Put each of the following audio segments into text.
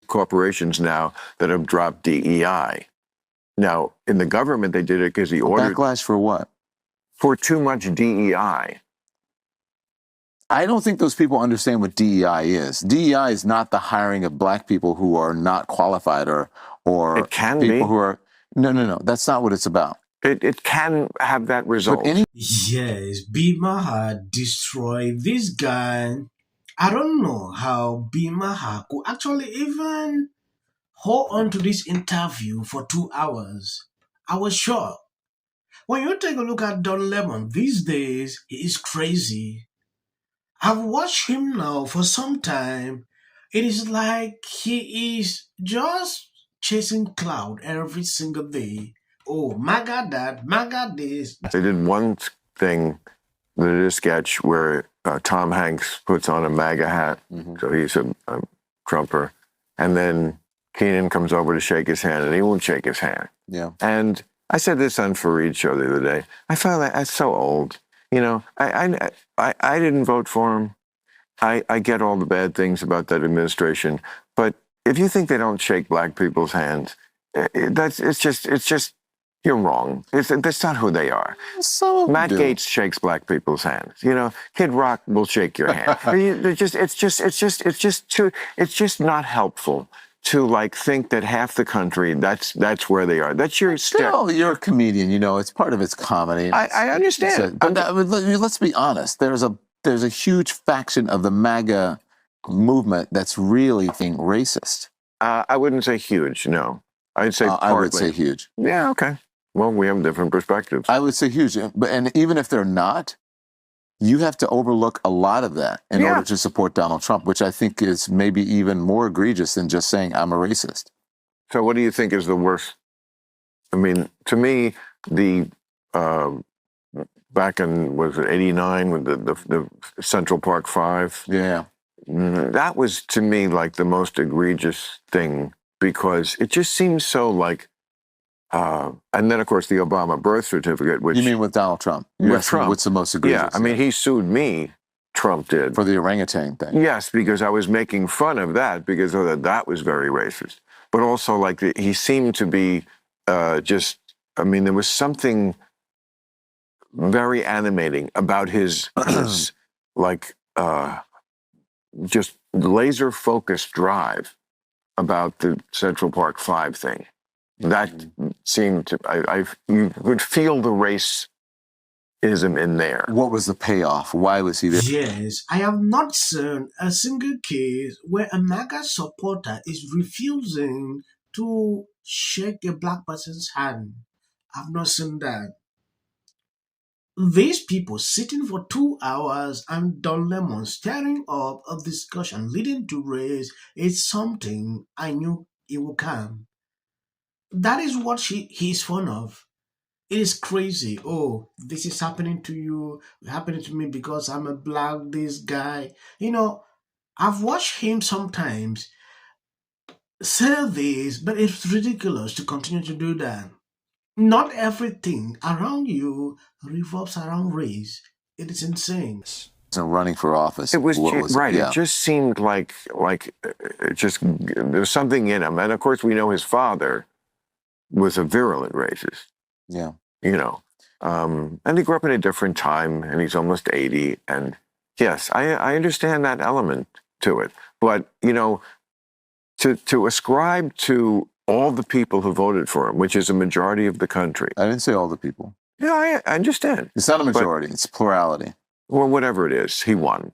corporations now that have dropped DEI. Now, in the government, they did it because he ordered... Backlash for what? For too much DEI. I don't think those people understand what DEI is. DEI is not the hiring of black people who are not qualified or it can people be. who are... No. That's not what it's about. It can have that result. Yes, Bill Maher destroyed this guy. I don't know how Bill Maher could actually even hold on to this interview for 2 hours. I was shocked. When you take a look at Don Lemon these days, he is crazy. I've watched him now for some time. It is like he is just chasing cloud every single day. Oh, Maga that, Maga this. They did one thing, they did a sketch where Tom Hanks puts on a MAGA hat, so he's a Trumper, and then Keenan comes over to shake his hand, and he won't shake his hand. Yeah. And I said this on Fareed's show the other day. I felt like that's so old. You know, I didn't vote for him. I get all the bad things about that administration, but if you think they don't shake black people's hands, it's just you're wrong. That's not who they are. Matt Gaetz shakes black people's hands. You know, Kid Rock will shake your hand. It's just not helpful to like think that half the country that's where they are. That's your still. You're a comedian, you know. It's part of its comedy. I understand. But let's be honest. There's a huge faction of the MAGA movement that's really being racist. I wouldn't say huge. No, I'd say partly. I would say huge. Yeah. Okay. Well, we have different perspectives. I would say huge, and even if they're not, you have to overlook a lot of that in order to support Donald Trump, which I think is maybe even more egregious than just saying I'm a racist. So what do you think is the worst? I mean, to me, the back in, was it 89 with the Central Park 5? Yeah. That was, to me, like the most egregious thing because it just seems so like, and then, of course, the Obama birth certificate, which... You mean with Donald Trump? With Trump. What's the most egregious? Yeah, I mean, he sued me, Trump did. For the orangutan thing? Yes, because I was making fun of that because that was very racist. But also, like, he seemed to be I mean, there was something very animating about his like, just laser-focused drive about the Central Park 5 thing. That seemed to, you could feel the racism in there. What was the payoff? Why was he there? Yes, I have not seen a single case where a MAGA supporter is refusing to shake a black person's hand. I've not seen that. These people sitting for 2 hours and Don Lemon stirring up a discussion leading to race is something I knew it would come. That is what he's fond of. It is crazy. Oh, this is happening to you, happening to me because I'm a black, this guy. You know, I've watched him sometimes say this, but it's ridiculous to continue to do that. Not everything around you revolves around race. It is insane. Running for office. It was right. Yeah. It just seemed like there's something in him. And of course, we know his father was a virulent racist. Yeah. You know, and he grew up in a different time and he's almost 80. And yes, I understand that element to it. But, you know, to ascribe to all the people who voted for him, which is a majority of the country. I didn't say all the people. Yeah, I understand. It's not a majority. It's plurality. Well, whatever it is, he won.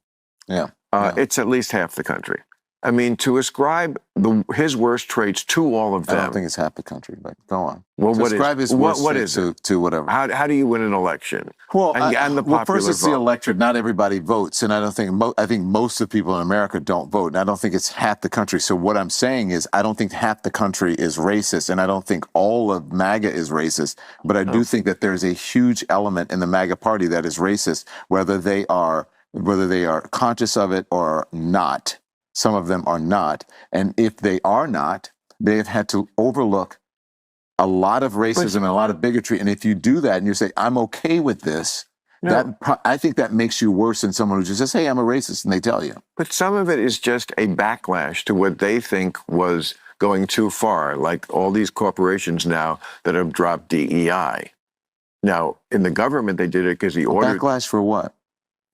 Yeah. It's at least half the country. I mean, to ascribe his worst traits to all of them. I don't think it's half the country, but go on. Well, what is to whatever? How do you win an election? Well, and the popular first it's vote. the electorate. Not everybody votes, and I don't think I think most of the people in America don't vote, and I don't think it's half the country. So what I'm saying is, I don't think half the country is racist, and I don't think all of MAGA is racist. But I do think that there's a huge element in the MAGA party that is racist, whether they are conscious of it or not. Some of them are not. And if they are not, they have had to overlook a lot of racism and a lot of bigotry. And if you do that and you say, I'm okay with this, No. I think that makes you worse than someone who just says, "Hey, I'm a racist," and they tell you. But some of it is just a backlash to what they think was going too far, like all these corporations now that have dropped DEI. Now, in the government, they did it because he ordered Backlash for what?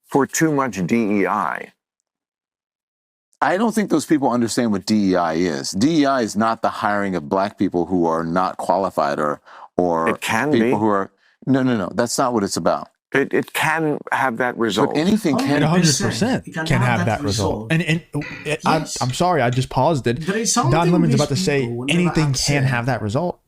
for too much DEI. I don't think those people understand what DEI is. DEI is not the hiring of black people who are not qualified or It can people be. who are. No. That's not what it's about. It can have that result. But anything can. 100% can have that result. And Yes. I'm sorry, I just paused it. There is something Don Lemon's these about to say people will never anything can accept. have that result.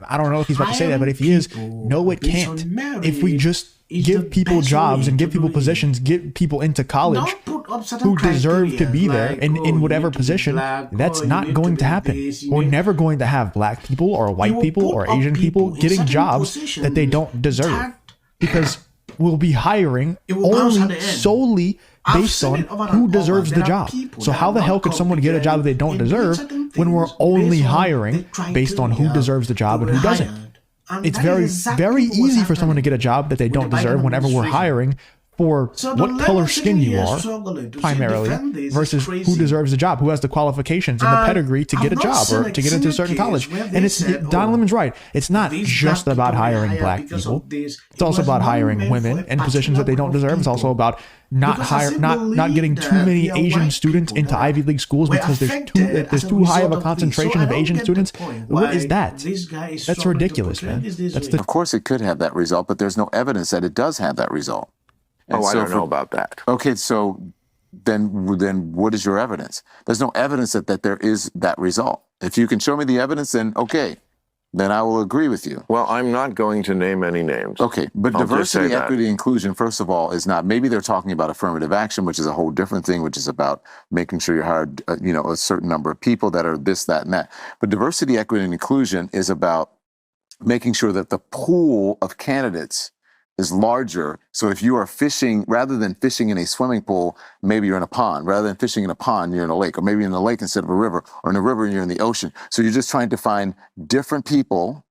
I don't know if he's about to say that, but if he is, Hiring no, it people can't. based on merit If we just is give the people best jobs way and give to people do it. positions, get people into college Don't put up certain who deserve to be criteria there like, in you whatever need to be position, black, that's you not need going be to happen. this, you We're need- never going to have black people or You white will people put or up Asian people in getting certain jobs that they don't positions deserve that because we'll be hiring It will bounce at only the end. solely I've based seen on it over and who over. deserves the There are job. people So that how are the hell not could someone get a job that they don't competent in doing deserve certain when we're things only based on hiring the based on who criteria deserves the job they and who were doesn't? hired? And It's that very, is exactly very what was easy for someone to happening get a job that they with don't the Biden deserve whenever we're administration. hiring for So what the color level skin sitting you here are, struggling to primarily, defend this is versus who crazy. deserves the job, who has the qualifications and the And pedigree to I've get a not job seen or to get into a certain case college. where they And it's said, Don Lemon's right. It's not these just black about people were hiring hired black because people. of this. It's also was about not hiring meant for women a in positions that they don't particular deserve. It's group also of about not Because I hire, still not getting believe too that many there are Asian white students people into that Ivy League schools were because affected there's as a too high of a result of this. So concentration I of don't Asian get the students. point What why is that? this guy is That's struggling to ridiculous, portray man. this That's way. the Of course, it could have that result, but there's no evidence that it does have that result. And I so don't know about that. Okay, so then what is your evidence? There's no evidence that there is that result. If you can show me the evidence, then okay, then I will agree with you. Well, I'm not going to name any names. Okay, but I'll just say diversity, that. equity, inclusion, first of all, is not, maybe they're talking about affirmative action, which is a whole different thing, which is about making sure you hired, a certain number of people that are this, that, and that. But diversity, equity, and inclusion is about making sure that the pool of candidates is larger. So if you are fishing, rather than fishing in a swimming pool, maybe you're in a pond. Rather than fishing in a pond, you're in a lake, or maybe in a lake instead of a river, or in a river and you're in the ocean. So you're just trying to find different people,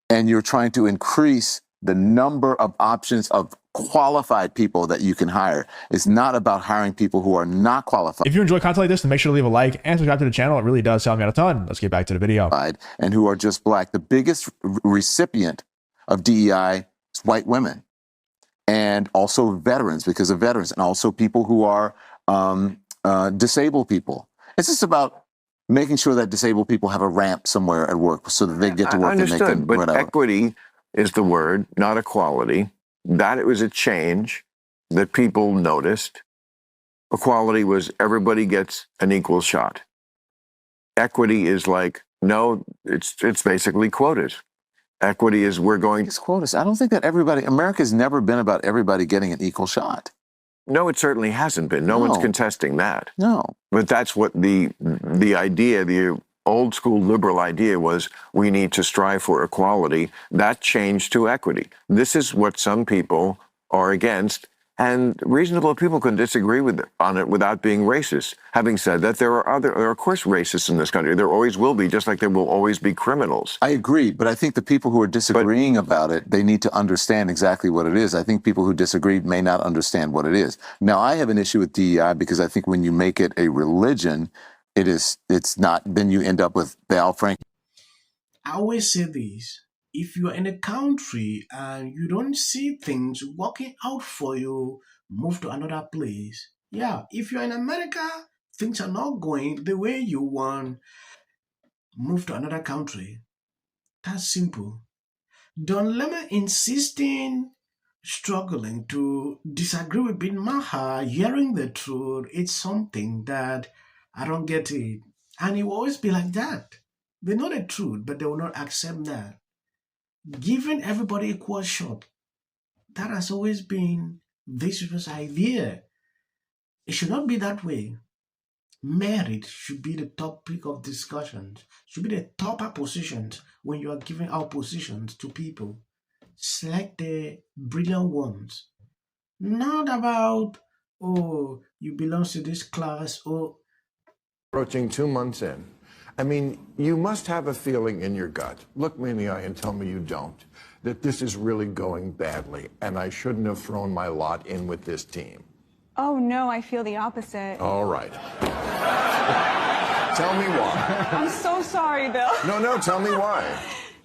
and you're trying to increase the number of options of qualified people that you can hire. It's not about hiring people who are not qualified. If you enjoy content like this, then make sure to leave a like and subscribe to the channel. It really does help me out a ton. Let's get back to the video. And who are just black. The biggest recipient of DEI is white women, and also veterans, because of veterans, and also people who are disabled people. It's just about making sure that disabled people have a ramp somewhere at work so that they get to work and they Understood, can but whatever. equity is the word, not equality. That it was a change that people noticed. Equality was everybody gets an equal shot. Equity is like, no, it's basically quotas. Equity is we're going. It's quotas. I don't think that America's never been about everybody getting an equal shot. No, it certainly hasn't been. No one's contesting that. No. But that's what the idea, the old school liberal idea was, we need to strive for equality. That changed to equity. This is what some people are against, and reasonable people can disagree on it without being racist. Having said that, there are of course racists in this country. There always will be, just like there will always be criminals. I agree, but I think the people who are disagreeing about it, they need to understand exactly what it is. I think people who disagree may not understand what it is. Now, I have an issue with DEI because I think when you make it a religion, it's not, then you end up with Al Franken. I always say this. If you are in a country and you don't see things working out for you, move to another place. Yeah, if you're in America, things are not going the way you want, move to another country. That's simple. Don Lemon insisting, struggling to disagree with Bill Maher, hearing the truth, it's something that I don't get it. And he will always be like that. They know the truth, but they will not accept that. Giving everybody equal shot, that has always been this people's idea. It should not be that way. Merit should be the topic of discussions, should be the topper positions when you are giving out positions to people. Select the brilliant ones. Not about, oh, you belong to this class, or Approaching 2 months in. I mean, you must have a feeling in your gut. Look me in the eye and tell me you don't. That this is really going badly, and I shouldn't have thrown my lot in with this team. Oh, no, I feel the opposite. All right. Tell me why. I'm so sorry, Bill. No, tell me why.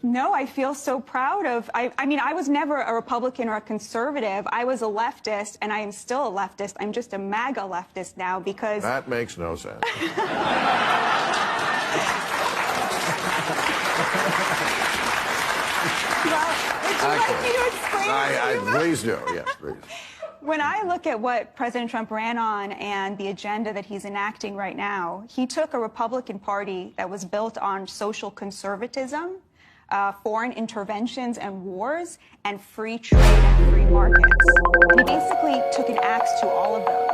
No, I feel so proud of, I mean, I was never a Republican or a conservative. I was a leftist, and I am still a leftist. I'm just a Maga leftist now because... That makes no sense. Well, would you like me to explain it to you? Please do, yes, please. When I look at what President Trump ran on and the agenda that he's enacting right now, he took a Republican Party that was built on social conservatism, foreign interventions and wars, and free trade and free markets. And he basically took an axe to all of those.